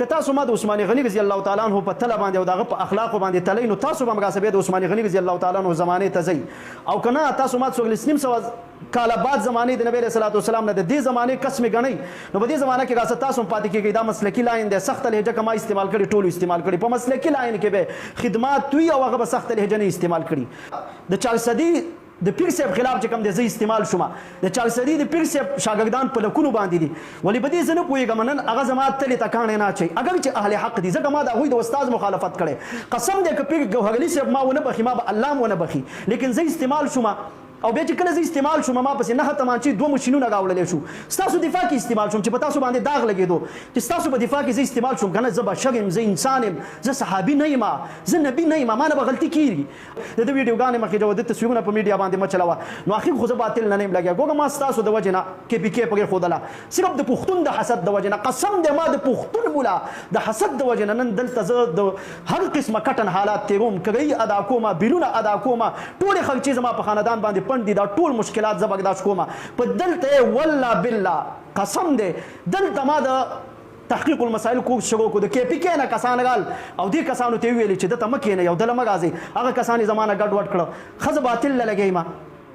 که تاسو ما د عثمان غنی رضی الله تعالی عنہ په تله باندې او دغه په اخلاق باندې تلئ نو تاسو به مراسبه د عثمان غنی رضی الله تعالی عنہ زمانه ته ځئ او کنه تاسو ما څو لسنیم سو کاله بعد زمانه د نبی صلی الله علیه وسلم نه د دې زمانه قسم غنی نو په دې زمانه کې راځه تاسو پاتې کېږي دا مسلکی لاین د سخت لهجه کما استعمال کړي ټولو استعمال کړي په مسلکی لاین کې به خدمات دوی او هغه به سخت لهجه نه استعمال کړي د 4 صدی د پیر صاحب خلاف چې کوم د زی استعمال شوم د 4 صدی د پیر صاحب شاګردان په لکونو باندې دي ولی بدی زنه پویګم نن هغه زمات تل تکانه نه چي اگر چې اهل حق دي زګه ما دا وې د استاد مخالفت کړي قسم دې ک پیر ګوهرلی صاحب ما ونه بخي ما به الله ونه بخي لیکن زی استعمال شوم او بیا چې کله زه استعمال شوم ما پسې نه تمانچې دوه ماشینونه راوړلی شو ستاسو دفاع کې استعمال شوم چې په تاسو باندې داغ لګېدو چې ستاسو په دفاع کې زه استعمال شوم که نه زه بشر یم زه انسان یم زه صحابي نه یم زه نبي نه یم ما نه به غلطي کېږي د ده ویډیوګانې مخکې جو د تصویرونه په میډیا باندې مه چلوه نو اخر خو زه باطل نه یم لګیا ګوګه ما ستاسو د وجې نه KPK پرېښودله صرف د پښتون د حسد د وجې نه قسم دی ما د پښتون مولا د حسد د وجې نه نن دلته زه د هر قسمه کټن حالات تېروم کرۍ ادا کوم بیلونه ادا کوم ټولې خلچې زما په خاندان باندې پنډ دي دا ټول مشکلات زه برداشت کوم په دلته والله بالله قسم دی دلته ما د تحقیق المسائل کورس شروع کو د KPK نه کسان رال او دې کسانو ته ویلي چې دته مکه نه یو دله مغازي هغه کسان زمانه ګډ وډ کړه خزه باطل لګی ما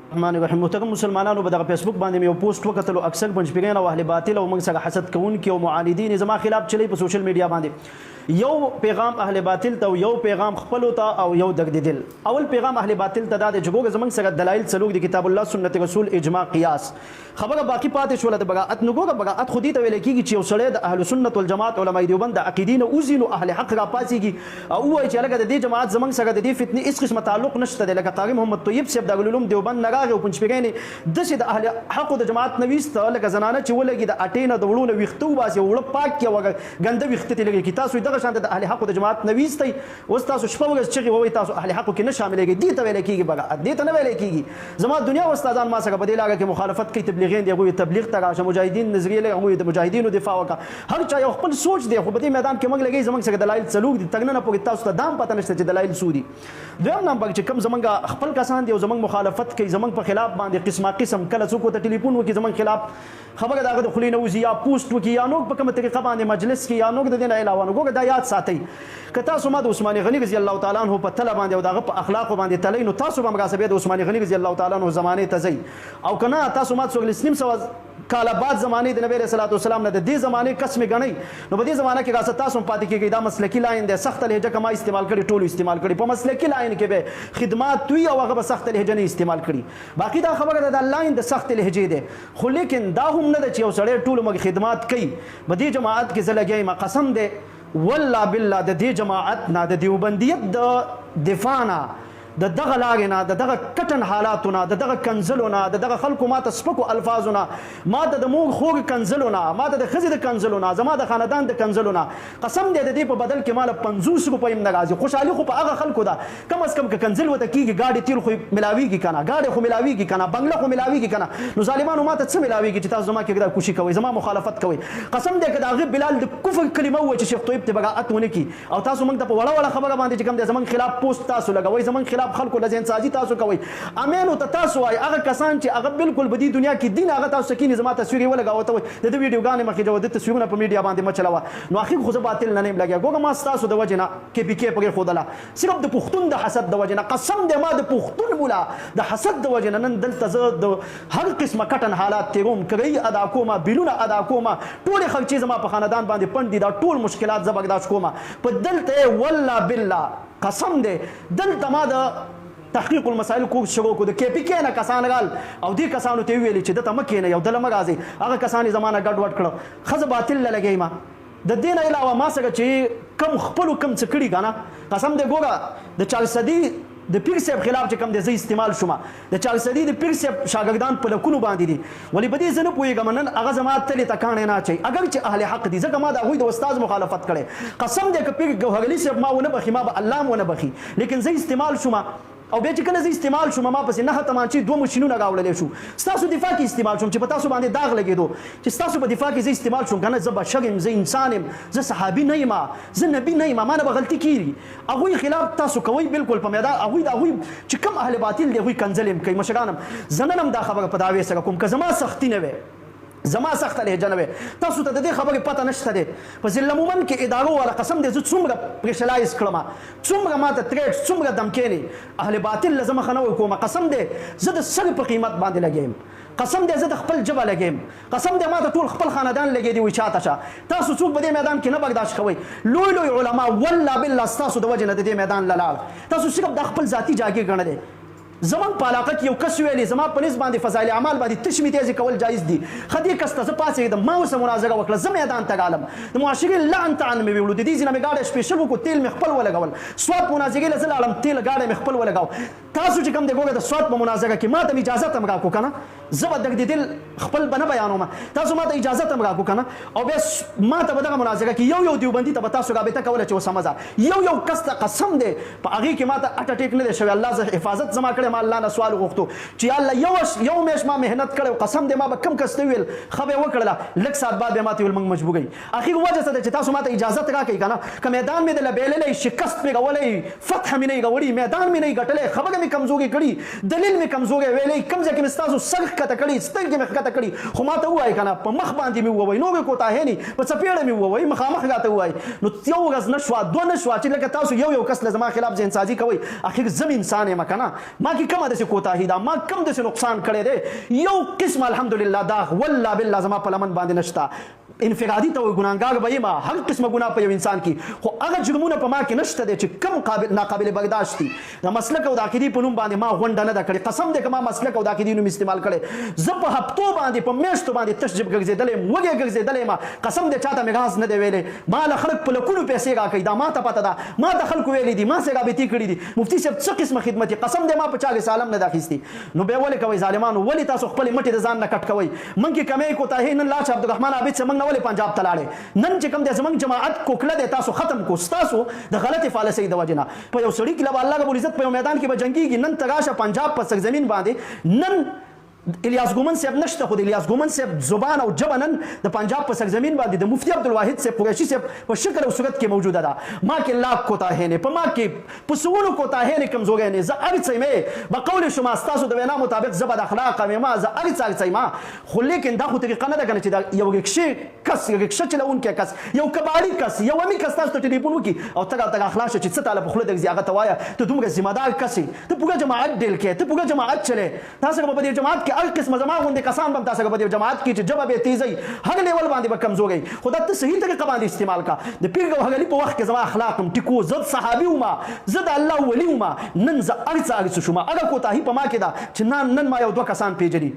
الرحمن الرحیم محترم مسلمانانو په دغه فیسبوک باندې یو پوسټ وکړلو اکثر پنځپیران او اهل باطل او موږ سره حسد کوونکي او معاندین زما خلاف چلی په سوشل میډیا باندې یو پیغام اهل باطل ته یو پیغام خپل ته او یو دغ دل اول پیغام اهل باطل ته د جګوګ زمنګ سره دلایل څلوګ د کتاب الله سنت رسول اجماع قیاس خبره باقی پاتې شول د بغاعت نو ګوګه بغاعت خودی ته ویل کیږي چې یو سړی د اهل سنت والجماعت علماء دیوبند د عقیدین او زینو اهل حق را پاسيږي او وایي چې لکه د دې جماعت زمنګ سره د دې فتنې هیڅ قسمه تعلق نشته د لکه قاری محمد طیب صاحب د علوم دیوبند نراغه او پنځپیران د شه د اهل حق د جماعت نويست لکه زنانه چې ولګي د اټینه د وړو ویختو باسي وړ پاک کې وګ غنده ویخته لګي کی تاسو دغه شانت د اهل حق د جماعت نويستي اوس تاسو شپه ورځ چې وایي تاسو اهل حق کې نه شاملېږي دي ته ویل کیږي بغاعت دي ته نه ویل کیږي زما دنیا استادان ما سره په دې لاګه کې مخالفت کوي تبلیغین دی غوي تبلیغ ته راشه مجاهدین نظریه له غوي د مجاهدینو دفاع وکړه هر چا یو خپل سوچ دی خو په دې میدان کې موږ لګي زمنګ سره دلایل څلوګ دي تګنه پوری تاسو ته دام پته نشته چې دلایل سودي دویم نمبر چې کم زمنګ خپل کسان دی او زمنګ مخالفت کوي زمنګ په خلاف باندې قسمه قسم کله څوک ته ټلیفون وکي زمنګ خلاف خبره داغه د خلینو وزي یا پوسټ وکي یا نو په کومه طریقه باندې مجلس کې یا نو د دین علاوه نو ګوګه دا یاد ساتي که تاسو ما د عثمان غنی رضی الله تعالی عنہ په تله باندې او دغه په اخلاق باندې تلئ نو تاسو به مراسبه د عثمان غنی رضی الله تعالی عنہ زمانه ته ځئ او کنه تاسو ما څو لسنیم سو کاله بعد زمانه د نبی صلی الله علیه وسلم نه د دې زمانه قسم غنی نو په دې زمانه کې راځه تاسو پاتې کېږي دا مسلکی لاین د سخت لهجه کما استعمال کړي ټولو استعمال کړي په مسلکی لاین کې به خدمات دوی او هغه به سخت لهجه نه استعمال کړي باقی دا خبره د لاین د سخت لهجه ده خو لیکن دا هم نه د چې یو سړی ټولو مګ خدمات کوي په دې جماعت کې زلګي ما قسم ده والله بالله د دې جماعت نه د دیوبندیت د دفاع نه د دغه لارې نه د دغه کټن حالاتونه د دغه کنزلونه د دغه خلکو ماته سپکو الفاظونه ماته د موږ خوږ کنزلونه ماته د ښځې د کنزلونه زما د خاندان د کنزلونه قسم دی د دې په بدل کې ماله 50 روپۍ هم نه راځي خوشحالي خو په هغه خلکو ده کم از کم که کنزل ورته کېږي ګاډي تیل خو ملاویږي که نه ګاډي خو ملاویږي که نه بنګله خو ملاویږي که نه نو ظالمانو ماته څه ملاویږي چې تاسو زما کې دا کوشي کوئ زما مخالفت کوئ قسم دی که د هغې بلال د کفر کلمه ووایي چې شیخ طیب ته بغاعت ونه کړي او تاسو موږ ته په وړه وړه خبره باندې چې کوم دی زموږ خلاف پوسټ تاسو لګوئ زموږ خلاف خلکو له ذهن سازي تاسو کوئ امینو ته تاسو وایي هغه کسان چې هغه بالکل بدی دنیا کې دین هغه تاسو سکینې زما تصویر یې ولګاوه ته وایي د ده ویډیوګانې مخکې جو د تصویرونه په میډیا باندې مه چلوه نو اخر خو زه باطل نه یم لګیا ګوګه ما ستاسو د وجې نه KPK پرېښودله صرف د پښتون د حسد د وجې نه قسم دی ما د پښتون مولا د حسد د وجې نه نن دلته زه د هر قسمه کټن حالات تېروم کرۍ ادا کوم بیلونه ادا کوم ټولې خلچې زما په خاندان باندې پنډ دي دا ټول مشکلات زه برداشت کوم په دلته والله بالله قسم دی دلته ما د تحقیق المسائل کورس شروع کو د KPK نه کسان رال او دې کسانو ته ویلي چې دته مکه نه یو دله مغازي هغه کسان زمانه ګډ وډ کړه خزه باطل لګی ما د دین علاوه ما سره چې کم خپل کم څه کړي کنه قسم دې ګوره د 4 صدی د پیر صاحب خلاف چې کوم د زی استعمال شوم د 4 صدی د پیر صاحب شاګردان په لکونو باندې دي ولی بدی زنه پویګم نن هغه زما تل تکانه نه چي اگر چې اهل حق دي ځکه ما دا غوي د استاد مخالفت کړي قسم دې ک پیر ګوهرلی صاحب ما ونه بخي ما به الله ونه بخي لیکن زی استعمال شوم او بیا چې کله زه استعمال شوم ما پسې نه تمانچې دوه ماشینونه راوړلی شو ستاسو دفاع کې استعمال شوم چې په تاسو باندې داغ لګېدو چې ستاسو په دفاع کې زه استعمال شوم که نه زه بشر یم زه انسان یم زه صحابي نه یم زه نبي نه یم ما نه به غلطي کېږي هغوی خلاف تاسو کوئ بالکل په میدان هغوی د هغوی چې کوم اهل باطل دی هغوی کنځل یم کوي مشران هم زه نن هم دا خبره په دعوې سره کوم که زما سختي نه وی زما سخت لهجه نه تاسو ته د دې خبرې پته نشته دی په ضلع مومن کې ادارو والا قسم دی زه څومره پریشلایز کړم څومره ماته تریټ څومره دمکېنې اهل باطل له زه مخه نه کوم قسم دی زه د سر په قیمت باندې لګیم قسم دی زه د خپل ژبه لګیم قسم دی ما ته ټول خپل خاندان لګې دی وي چاته شه تاسو څوک په دې میدان کې نه برداشت کوئ لوی لوی علما والله بالله ستاسو د وجې نه د دې میدان له لاړ تاسو صرف د خپل ذاتي جاګیر ګڼلی زمون په علاقه کې یو کس ویلی زما په نسبت باندې فضایل اعمال باندې تشمی تیزی کول جایز دي خدي کس ته پاسې د ما وسه مناظره وکړه زه میدان ته غالم د معاشرین لعن تعن مې ویلو د دې ځینې مې گاډه سپیشل وکړو تیل مې خپل ولګول سواد مناظره لزل عالم تیل گاډه مې خپل ولګاو تاسو چې کوم د ګوګه د سواد په مناظره کې ما ته اجازه تم راکو کنه زه به د دل خپل بنه بیانوم تاسو ما ته اجازه تم راکو کنه او بیا ما ته بدغه مناظره کې یو دیوبندي ته تاسو رابطه کوله چې وسمزه یو کس ته قسم دی په هغه کې ما ته اټ ټیک نه دی شوی الله زه حفاظت زما کړې ما الله نه سوال غوښتو چې الله یو میش ما مهنت کړو قسم دې ما به کم کس ته ویل خبر وکړله لک سات بعد به ما ته ویل موږ مجبورګي اخر وجه څه چې تاسو ما ته اجازه راکړئ کنه که میدان مې د لبیلې شکست مې غولې فتح مې نه غوړي میدان مې نه غټلې خبره مې کمزوري کړي دلیل مې کمزوري ویلې کم ځکه مې تاسو سرخ کته کړي سترګې مې کته کړي خو ما ته وایي کنه په مخ باندې مې ووایي نو کوته هني په چپېړه مې ووایي مخامخ راته وایي نو یو ورځ نشوا دوه نشوا چې لکه تاسو یو کس لزما خلاف ځین سازي کوي اخر زم انسان یم کنه ما کې کومه د کوتاهی دا ما کم د نقصان کړی دی یو قسم الحمدلله دا والله بالله زما په لمن باندې نشتا انفرادي ته ګناګار به ما هر قسمه ګناه په یو انسان کې خو هغه جرمونه په ما کې نشته دي چې کم ناقابل برداشت دي د مسلک او د عقیدې په نوم باندې ما غونډه نه ده کړې قسم دی که ما مسلک او د عقیدې نوم استعمال کړی زه په هفتو باندې په میاشتو باندې تشجب ګرځېدلی یم وږی ګرځېدلی یم قسم دی چاته مې غاز نه دی ویلی ما له خلک په لکونو پیسې راکوي دا ما ته پته ده ما ته خلکو ویلی دي ما سره رابطې کړي دي مفتي صاحب څه قسمه خدمت قسم دی ما په چا رسالم نه ده اخیستې نو بیا ولې کوئ ظالمانو ولې تاسو خپلې مټې د ځان نه کټ کوئ موږ کې کمی کوتاهي نن لاچ عبدالرحمن عابد صاحب موږ نه ولې پنجاب ته لاړې نن چې کوم د زمنګ جماعت کوکله دی تاسو ختم کو تاسو د غلطي فالسۍ د وجه نه په یو سړي کې له الله رب العزت په یو میدان کې به جنګيږي نن تراشه پنجاب په سرزمین باندې نن الیاس ګومن صاحب نشته خو د الیاس ګومن صاحب زبان او ژبه نن د پنجاب په سرزمین باندې د مفتی عبدالواحد صاحب قریشي صاحب په شکل او صورت کې موجوده ده ما کې لاک کوتاهی نه په ما کې په سونو کوتاهی نه کمزوري نه زه هر څه مې بقول شما تاسو د وینا مطابق زبد اخلاق مې ما زه هر څه ما خو لیکن دا خو طریقه نه ده کنه چې دا یو رکشي کس رکشه چلون کې کس یو کباړي کس یو امي کس تاسو ته ټلیفون وکي او تګ اخلاق چې څه تعالی په خله د زیاغه توایا ته دومره ذمہ دار کس ته پوره جماعت ډیل کې ته پوره جماعت چلے تاسو په دې جماعت کې هر قسم زما کسان بم تاسو په جماعت کې چې جواب تیزی هغه لیول باندې به کمزوري خدا ته صحیح طریقه باندې استعمال کا د پیر هغه په وخت کې زما اخلاقم ټیکو زد صحابي وما زد الله ولی وما نن ز ارڅ شوما هغه کوتاهی په ما کې دا چې نن ما یو دوه کسان پیژني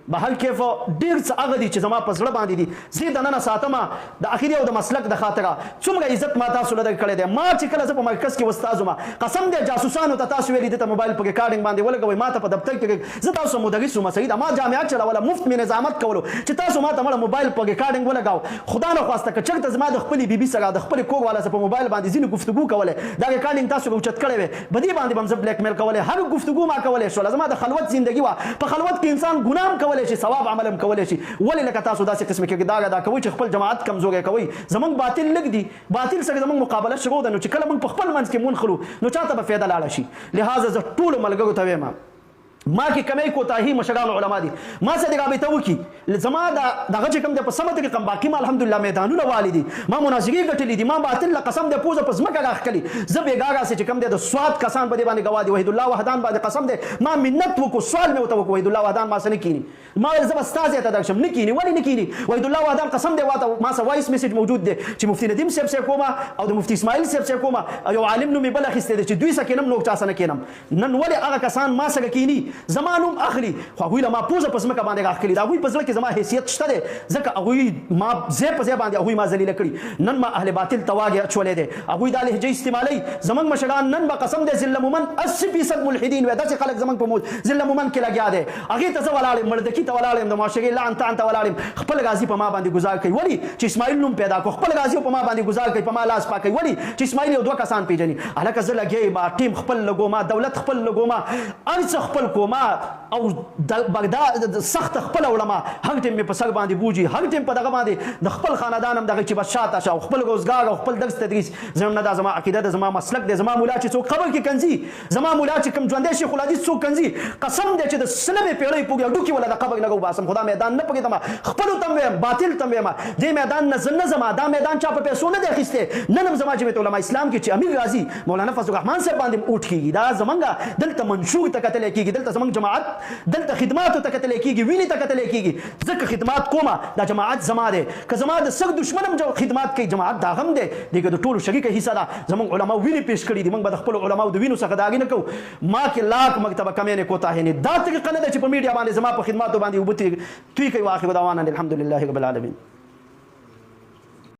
بهر کیف ډیر څه هغه دي چې زما په زړه باندې دي زه د نن ساتمه د اخیری او د مسلک د خاطره څومره عزت ما تاسو لږ کړی دی ما چې کله زه په مرکز کې استاد ما قسم دی جاسوسانو ته تاسو ویلي د موبایل په ریکارډینګ باندې ولګوي ما ته په دفتر کې زه تاسو مدرس وم سید ما جامعات چلوله مفت مې نظامت کولو چې تاسو ما ته مړه موبایل په ریکارډینګ ولګاو خدا نه خواسته که چرته زما د خپل بیبي سره د خپل کور والا سره په موبایل باندې ځینې گفتگو کوله دا ریکارډینګ تاسو اوچت کړی وي بدی باندې بم زه بلیک میل کوله هر گفتگو ما کوله شو زما د خلوت ژوندۍ وا په خلوت کې انسان ګناه کوله شي ثواب عمل کولای شي ولې لکه تاسو داسې قسم کې دا کوي چې خپل جماعت کمزوري کوي زمونږ باطل لګ دي باطل سره زمونږ مقابله شروع ده نو چې کله موږ په خپل منځ کې مونږ خلو نو چاته به فایده لاړ شي لہذا زه ټول ملګرو ته وایم ما کې کمی کوتاهی مشران علما دي ما سره رابطه وکي زما دغه چې کوم د په سمته کې کم باقی ما الحمدلله میدانونه والدي ما مناظرې ګټلې دي ما باطل قسم د پوزه پس مکه راخلي زه بیګاګه چې کوم د سواد کسان په دې باندې گواهی وحید الله وحدان باندې قسم ده ما منت وکړو سوال مې وته وکړو وحید الله وحدان ما سره کینی ما زه بس تاسو ته درشم نکینی ولی نکینی وحید الله وحدان قسم ده واته ما سره وایس میسج موجود ده چې مفتی ندیم صاحب سره کومه او د مفتی اسماعیل صاحب سره کومه یو عالم نو مې بل اخیسته چې دوی سره کینم نو چا سره کینم نن ولی هغه کسان ما سره کینی زمانوم اخلي خو هغوی له ما پوزه په ځمکه باندې راښکلي د هغوی په زړه کې زما حیثیت شته دی ځکه هغوی ما ځای په ځای باندې هغوی ما ذلیله کړي نن ما اهل باطل ته واګې اچولی دی هغوی دا لهجې استعمالوي زموږ مشران نن به قسم دی ضلع مومن 80% ملحدین وی داسې خلک زموږ په ضلع مومن کې لګیا دی هغې ته زه ولاړ یم مړدکي ته ولاړ یم د معاشرې لعن تعن ته ولاړ یم خپل غازي په ما باندې ګزار کوي ولې چې اسماعیل نوم پیدا کړو خپل غازي په ما باندې ګزار کوي په ما لاس پاکوي ولې چې اسماعیل یو دوه کسان پیژني هلکه زه لګیا یم ټیم خپل لګوم دولت خپل لګوم هر څه خپل کوم او بغداد سخت خپل علما هغه ټیم په سر باندې بوجي هغه ټیم په دغه باندې د خپل خاندان هم دغه چې بشاته شو خپل روزګار او خپل درس تدریس زموږ د زما عقیده د زما مسلک د زما مولا چې څوک قبر کې کنځي زما مولا چې کوم ژوندې شیخ الحدیث څوک کنځي قسم دې چې د سلمې پیړۍ پوګ ډوکی ولا د قبر لګو باسم خدا میدان نه پګې خپل تم باطل تم دې میدان نه زما دا میدان چا په پیسو نه دی اخیسته نن زما جمعیت علماء اسلام کې چې امیر غازی مولانا فضل الرحمن صاحب باندې اوټ کیږي دا زمونږ دلته منشور ته کتل کیږي دلته زمونږ جماعت دلته خدمات ته کتل کیږي ویني ته کتل کیږي ځکه خدمات کومه دا جماعت زما ده که زما د سر دشمنم جو خدمات کوي جماعت دا هم ده دغه د ټولو شریک حصہ ده زمونږ علما ویني پیش کړي دي موږ به خپل علما د وینو څخه داګ نه کو ما کې لاک مکتبه کمې نه کوته نه دا طریقه نه ده چې په میډیا باندې زما په خدماتو باندې وبته توی کوي واخر دعوانا الحمدلله رب العالمین